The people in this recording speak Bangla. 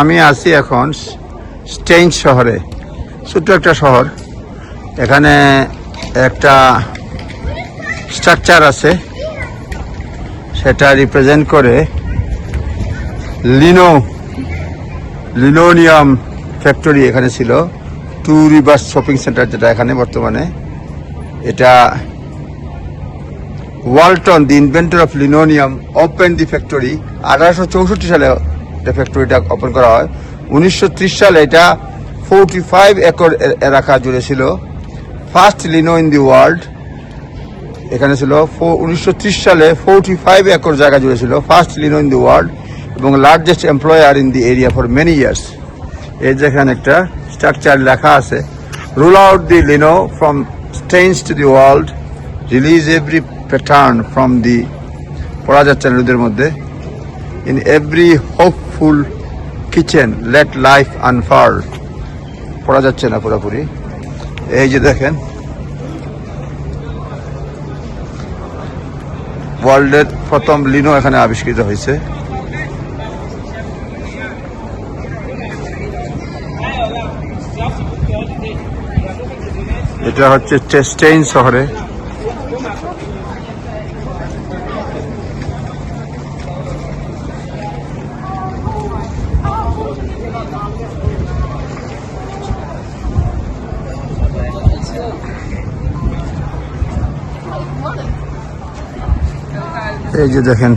আমি আছি এখন স্টেইন শহরে, ছোট্ট একটা শহর। এখানে একটা স্ট্রাকচার আছে, সেটা রিপ্রেজেন্ট করে লিনোনিয়াম ফ্যাক্টরি এখানে ছিল। টু রিভার্স শপিং সেন্টার যেটা এখানে বর্তমানে, এটা Walton the inventor of linoleum open the factory 1864 সালে ফ্যাক্টরিটা ওপেন করা হয়। 1930 সালে এটা 45 একর এলাকা জুড়ে ছিল। First lino in the world এখানে ছিল। 1930 সালে 45 একর জায়গা জুড়ে ছিল, first lino in the world, এবং largest employer in the area for many years. এই যেখানে একটা স্ট্রাকচার লেখা আছে, rule out the lino from Staines to the world, release every pattern from the, পড়া যাচ্ছে নদীর মধ্যে, in every hopeful kitchen let life unfurl, পড়া যাচ্ছে না পুরোপুরি। এই যে দেখেন, ওয়ার্ল্ডের প্রথম লিনো এখানে আবিষ্কৃত হয়েছে। এটা হচ্ছে স্টেইন শহরে। এই যে দেখেন